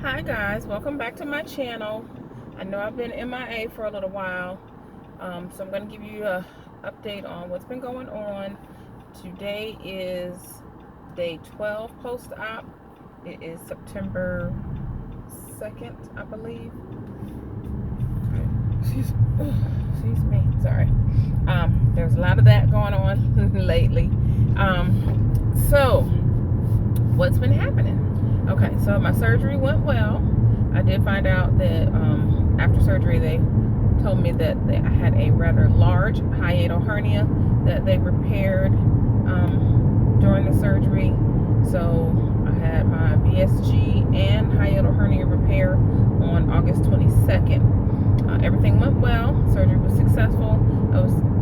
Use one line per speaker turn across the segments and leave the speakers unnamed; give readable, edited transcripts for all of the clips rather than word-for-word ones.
Hi guys, welcome back to my channel. I know I've been MIA for a little while, so I'm going to give you a update on what's been going on. Today is day 12 post-op. It is September 2nd, I believe. Excuse me, sorry. There's a lot of that going on lately. So what's been happening? Okay, so my surgery went well. I did find out that after surgery they told me that I had a rather large hiatal hernia that they repaired during the surgery. So I had my VSG and hiatal hernia repair on August 22nd. Everything went well. Surgery was successful.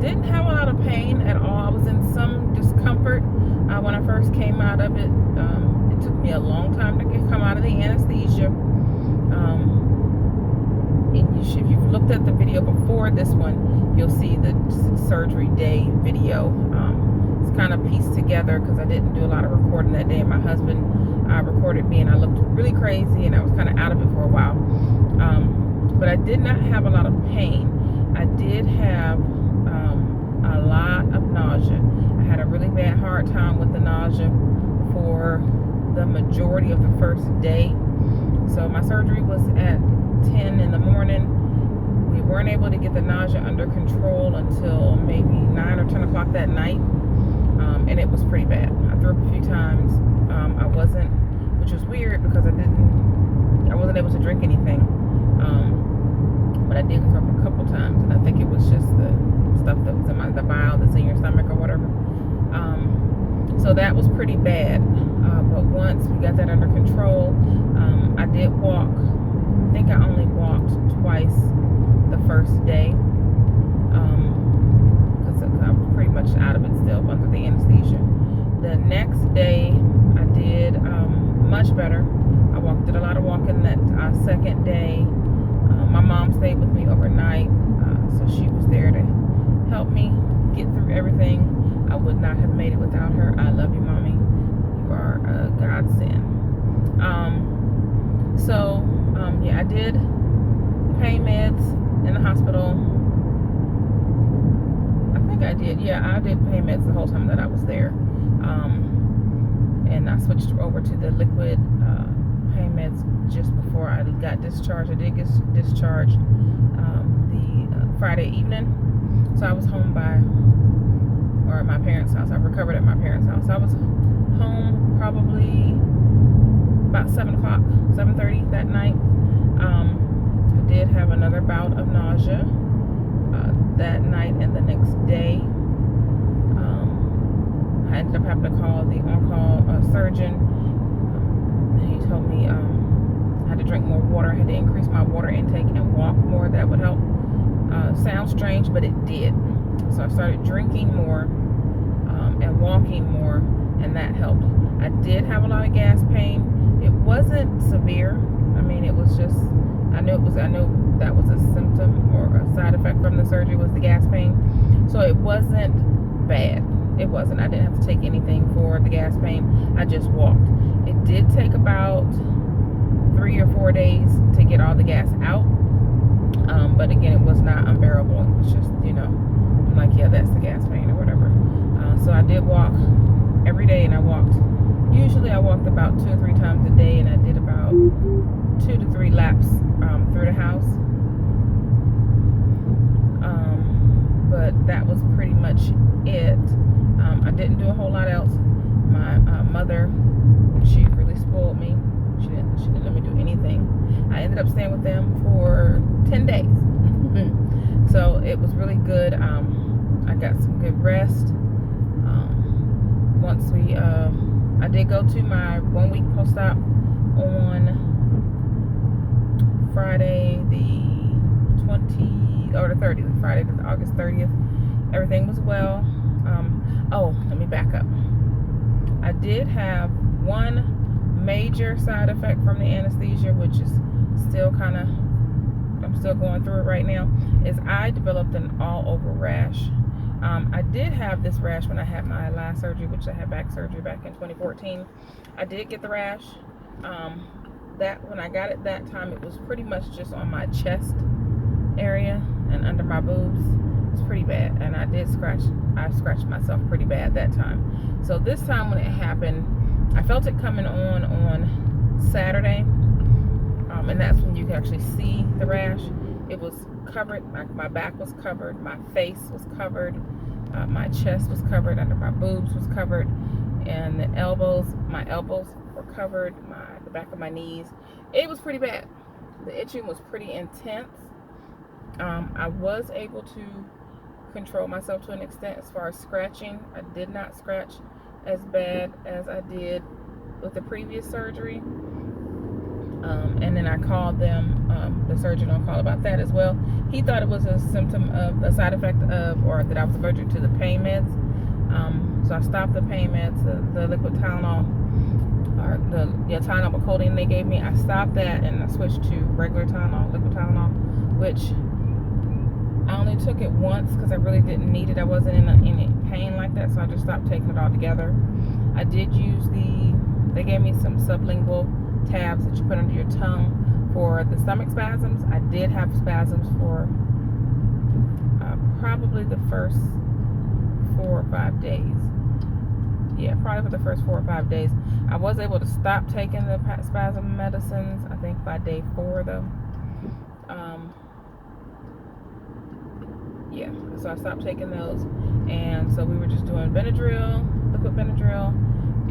Didn't have a lot of pain at all. I was in some discomfort when I first came out of it. It took me a long time to come out of the anesthesia. If you've looked at the video before this one, you'll see the surgery day video. It's kind of pieced together because I didn't do a lot of recording that day, and my husband recorded me, and I looked really crazy, and I was kind of out of it for a while. But I did not have a lot of pain. I did have a lot of nausea. I had a really bad hard time with the nausea for the majority of the first day. So my surgery was at 10 in the morning. We weren't able to get the nausea under control until maybe 9 or 10 o'clock that night, and it was pretty bad. I threw up a few times. I wasn't, which was weird because I wasn't able to drink anything, but I did throw up a couple times, and I think it was just the stuff that was in the bile that's in your stomach or whatever. So that was pretty bad, but once we got that under control, I did walk. I think I only walked twice the first day, because I was pretty much out of it still under the anesthesia. The next day I did much better. Did a lot of walking that second day. My mom stayed with me overnight, so she was there to help me get through everything. I would not have made it without her. I love you, Mommy. You are a godsend. Yeah, I did pain meds in the hospital. I think I did. Yeah, I did pain meds the whole time that I was there. And I switched over to the liquid pain meds just before I got discharged. I did get discharged the Friday evening. So I was home at my parents' house. I recovered at my parents' house. I was home probably about 7 o'clock, 7:30 that night. I did have another bout of nausea that night and the next day. I ended up having to call the on-call surgeon. He told me I had to drink more water. I had to increase my water intake and walk more. That would help. Sounds strange, but it did. So I started drinking more and walking more, and that helped. I did have a lot of gas pain. It wasn't severe. I mean, it was just, I knew that was a symptom or a side effect from the surgery was the gas pain. So it wasn't bad. It wasn't. I didn't have to take anything for the gas pain. I just walked. It did take about 3 or 4 days to get all the gas out. But again, it was not unbearable. It was just, I'm like, yeah, that's the gas pain or whatever. So I did walk every day, and usually I walked about 2 or 3 times a day, and I did about 2 to 3 laps through the house. But that was pretty much it. I didn't do a whole lot else. My mother, she really spoiled me. She didn't let me do anything. I ended up staying with them for 10 days. So it was really good. I got some good rest. I did go to my 1 week post-op on Friday the 20th or the 30th. Friday the August 30th. Everything was well. Let me back up. I did have one major side effect from the anesthesia, which is still I'm still going through it right now, is I developed an all-over rash. I did have this rash when I had my last surgery, which I had back surgery back in 2014. I did get the rash. that when I got it that time, it was pretty much just on my chest area and under my boobs. It's pretty bad, and I scratched myself pretty bad that time. So this time when it happened, I felt it coming on Saturday, and that's when you can actually see the rash. It was covered, my back was covered, my face was covered, my chest was covered, under my boobs was covered, and the elbows, my elbows were covered, the back of my knees. It was pretty bad. The itching was pretty intense. I was able to control myself to an extent as far as scratching. I did not scratch as bad as I did with the previous surgery. And then I called them, the surgeon on call about that as well. He thought it was a symptom of a side effect of, or that I was allergic to the pain meds. So I stopped the pain meds, the liquid Tylenol, or the Tylenol with codeine they gave me. I stopped that and I switched to regular Tylenol, liquid Tylenol, which I only took it once because I really didn't need it. I wasn't in any pain like that, so I just stopped taking it altogether. I did use they gave me some sublingual tabs that you put under your tongue for the stomach spasms. I did have spasms for probably the first 4 or 5 days. Yeah, probably for the first 4 or 5 days. I was able to stop taking the spasm medicines, I think by day 4 though. Yeah, so I stopped taking those, and so we were just doing Benadryl, liquid Benadryl,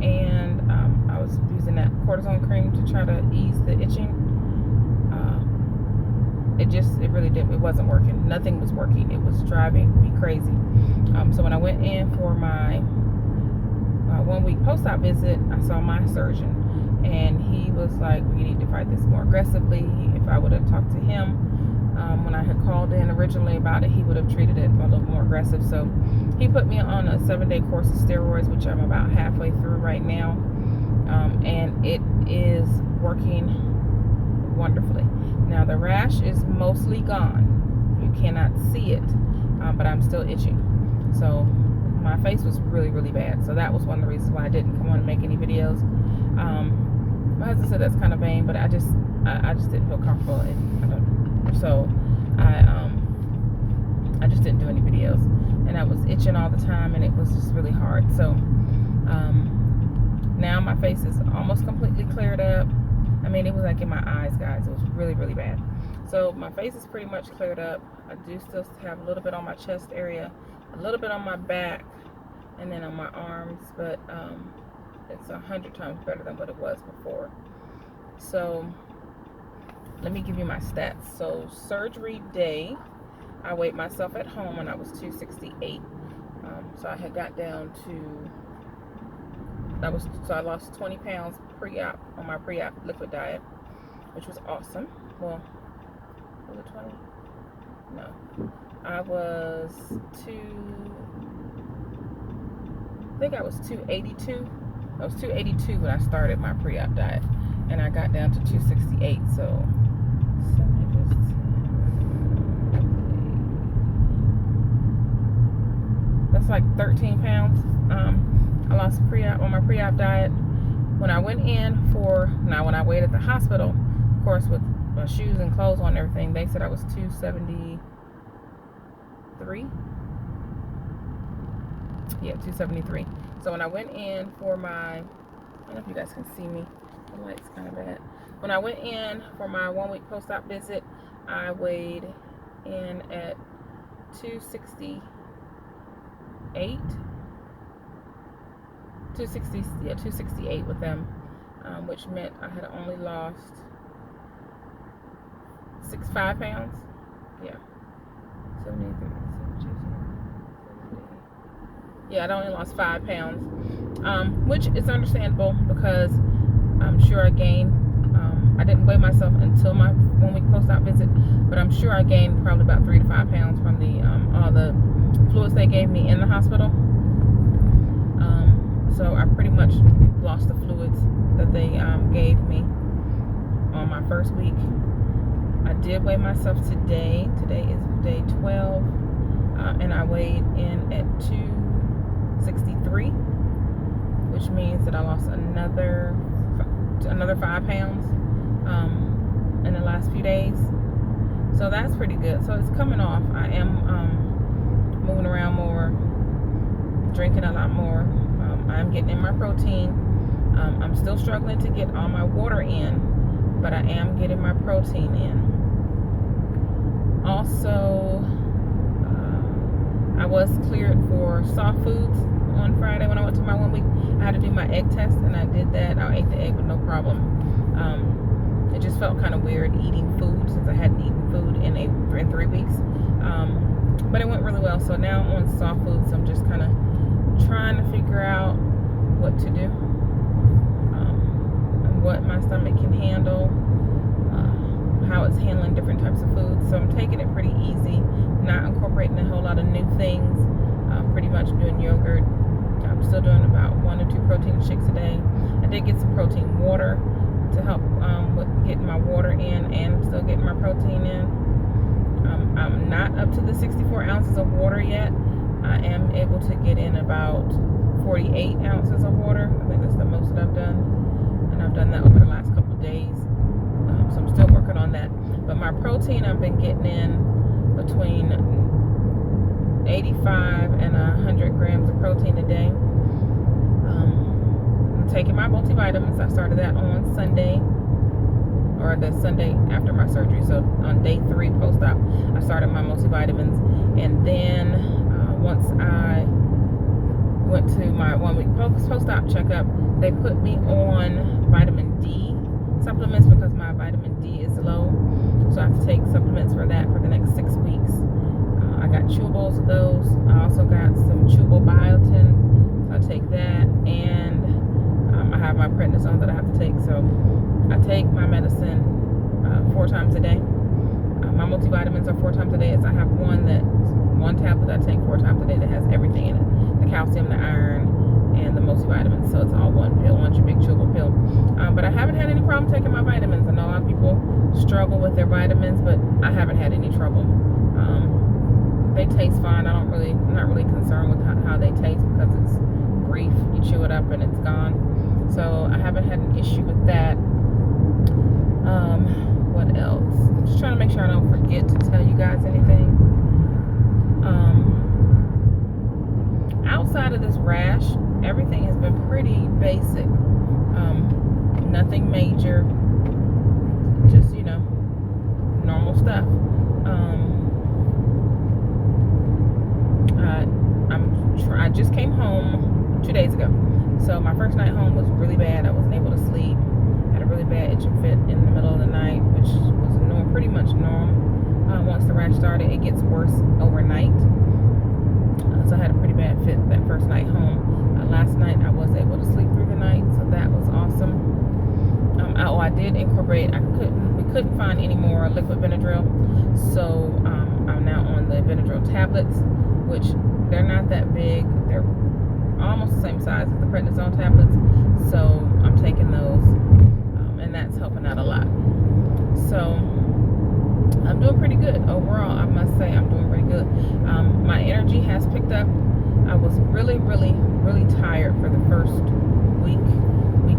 and I was using that cortisone cream to try to ease the itching. It really didn't. It wasn't working. Nothing was working. It was driving me crazy. So when I went in for my 1-week post-op visit, I saw my surgeon, and he was like, "We need to fight this more aggressively." If I would have talked to him when I had called in originally about it, he would have treated it a little more aggressive. So he put me on a 7-day course of steroids, which I'm about halfway through right now, and it is working wonderfully. Now the rash is mostly gone. You cannot see it, but I'm still itching. So my face was really, really bad. So that was one of the reasons why I didn't come on and make any videos. My husband said that's kind of vain, but I just didn't feel comfortable. So I just didn't do any videos, and I was itching all the time, and it was just really hard. So now my face is almost completely cleared up. I mean, it was like in my eyes, guys. It was really, really bad. So my face is pretty much cleared up. I do still have a little bit on my chest area, a little bit on my back, and then on my arms, but it's 100 times better than what it was before. So let me give you my stats. So surgery day, I weighed myself at home and I was 268. So I had got down to, I lost 20 pounds pre-op on my pre-op liquid diet, which was awesome. Well, was it 20? No. I was 282. I was 282 when I started my pre-op diet, and I got down to 268. So that's like 13 pounds. I lost pre-op on my pre-op diet. When I went in when I weighed at the hospital, of course, with my shoes and clothes on and everything, they said I was 273. Yeah, 273. So when I went in for I don't know if you guys can see me. The light's kind of bad. When I went in for my 1-week post-op visit, I weighed in at 268. 268 with them, which meant I had only lost 5 pounds. Yeah, 73. Yeah, I only lost 5 pounds, which is understandable because I'm sure I gained. I didn't weigh myself until my 1-week post-op visit, but I'm sure I gained probably about 3 to 5 pounds from all the fluids they gave me in the hospital. So I pretty much lost the fluids that they gave me on my first week. I did weigh myself today. Today is day 12, and I weighed in at 263, which means that I lost another 5 pounds. few days. So that's pretty good. So it's coming off. I am moving around more, drinking a lot more. I'm getting in my protein. I'm still struggling to get all my water in, but I am getting my protein in. Also, I was cleared for soft foods on Friday when I went to my 1 week. I had to do my egg test, and I did that. I ate the egg with no problem. It just felt kind of weird eating food since I hadn't eaten food in 3 weeks. But it went really well. So now I'm on soft foods. I'm just kind of trying to figure out what to do, and what my stomach can handle, how it's handling different types of foods. So I'm taking it pretty easy, not incorporating a whole lot of new things. Pretty much doing yogurt. I'm still doing about 1 or 2 protein shakes a day. I did get some protein water to help with getting my water in, and I'm still getting my protein in. I'm not up to the 64 ounces of water yet. I am able to get in about 48 ounces of water. I think that's the most that I've done, and I've done that over the last couple of days. So I'm still working on that. But my protein, I've been getting in between 85 and 100 grams of protein a day. I'm taking my multivitamins. I started that on Sunday, or the Sunday after my surgery. So on day 3 post-op, I started my multivitamins. And then once I went to my 1 week post-op checkup, they put me on vitamin D supplements because my vitamin D is low. So I have to take supplements for that for the next 6 weeks. I got chewables of those. I also got some chewable biotin. So I take that, and I have my prednisone that I have to take. So I take my medicine 4 times a day. My multivitamins are 4 times a day. I have one tablet I take 4 times a day that has everything in it: the calcium, the iron, and the multivitamins. So it's all one pill, one big chewable pill. But I haven't had any problem taking my vitamins. I know a lot of people struggle with their vitamins, but I haven't had any trouble. They taste fine. I'm not really concerned with how they taste, because it's brief. You chew it up and it's gone. So I haven't had an issue with that. What else? I'm just trying to make sure I don't forget to tell you guys anything. Outside of this rash, everything has been pretty basic. Nothing major. Just, normal stuff. I just came home 2 days ago. So my first night home was really bad. I wasn't able to sleep. Had a really bad itch and fit in the middle of the night, which was pretty much normal. Once the rash started, it gets worse overnight. So I had a pretty bad fit that first night home. Last night I was able to sleep through the night, so that was awesome. I did incorporate. We couldn't find any more liquid Benadryl, so I'm now on the Benadryl tablets, which they're not that big. They're almost the same size as the prednisone tablets, so I'm taking those, and that's helping out a lot. So I'm doing pretty good overall. I must say I'm doing pretty good. My energy has picked up. I was really, really, really tired for the first week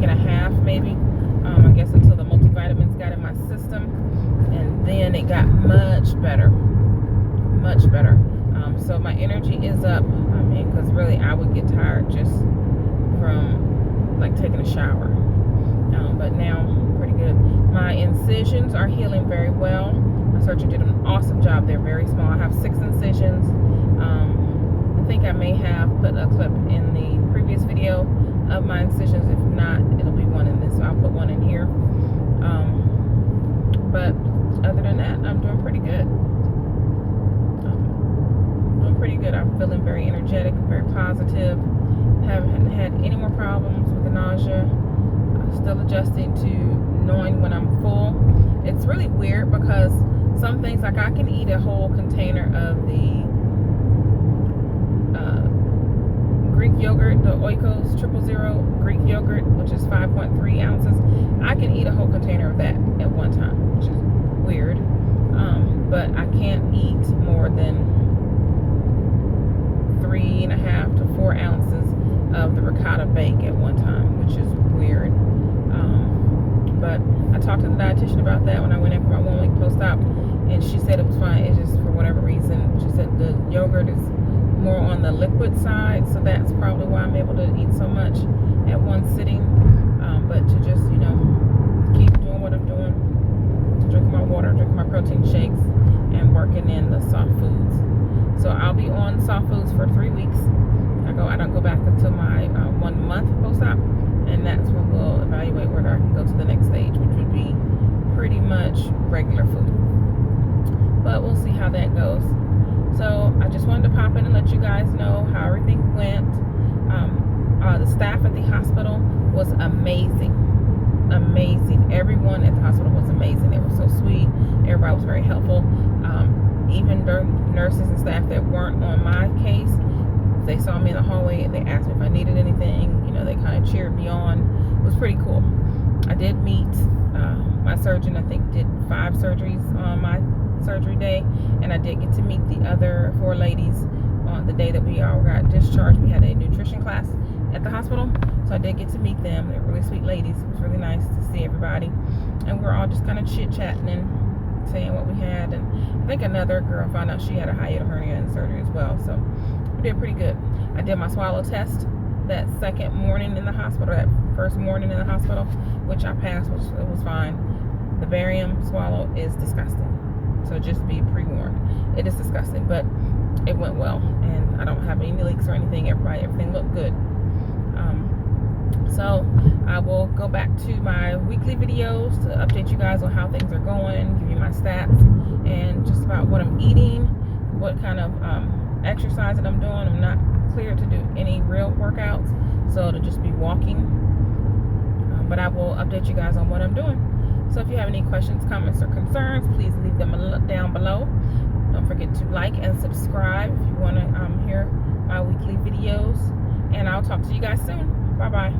and a half, maybe. I guess until the multivitamins got in my system, and then it got much better. So my energy is up. Because really I would get tired just from like taking a shower. But now I'm pretty good. My incisions are healing very well. My surgeon did an awesome job. They're very small. I have 6 incisions. I think I may have put a clip in the previous video of my incisions. If not, it'll be one in this. So I'll put one in here. But other than that, I'm doing pretty good. I'm feeling very energetic, very positive. Haven't had any more problems with the nausea. Still adjusting to knowing when I'm full. It's really weird because some things, like I can eat a whole container of the Greek yogurt, the Oikos 000 Greek yogurt, which is 5.3 ounces. I can eat a whole container of that at one time, which is weird. But I can't eat more than 3.5 to 4 ounces of the ricotta bake at one time, which is weird. But I talked to the dietitian about that when I went in for my 1 week post-op, and she said it was fine. It's just for whatever reason, she said the yogurt is more on the liquid side, so that's probably why I'm able to eat so much at one sitting. But to just, you know, keep doing what I'm doing, drinking my water, drinking my protein shakes, and working in the soft foods. So I'll be on soft foods for 3 weeks. I don't go back until my 1 month post-op, and that's when we'll evaluate whether I can go to the next stage, which would be pretty much regular food. But we'll see how that goes. So I just wanted to pop in and let you guys know how everything went. The staff at the hospital was amazing. Everyone at the hospital was amazing. They were so sweet. Everybody was very helpful. Even the nurses and staff that weren't on my case, they saw me in the hallway and they asked me if I needed anything. You know, they kind of cheered me on. It was pretty cool. I did meet my surgeon. I think did 5 surgeries on my surgery day, and I did get to meet the other 4 ladies on the day that we all got discharged. We had a nutrition class at the hospital, so I did get to meet them. They're really sweet ladies. It was really nice to see everybody, and we're all just kind of chit-chatting and saying what we had. And I think another girl found out she had a hiatal hernia in surgery as well, so we did pretty good. I did my swallow test that second morning in the hospital, that first morning in the hospital, which I passed, which it was fine. The barium swallow is disgusting, so just be pre-warned. It is disgusting, but it went well, and I don't have any leaks or anything. Everything looked good. So I will go back to my weekly videos to update you guys on how things are going, give you my stats, and just about what I'm eating, what kind of exercise that I'm doing. I'm not cleared to do any real workouts, so it'll just be walking. But I will update you guys on what I'm doing. So if you have any questions, comments, or concerns, please leave them down below. Don't forget to like and subscribe if you want to hear my weekly videos. And I'll talk to you guys soon. Bye-bye.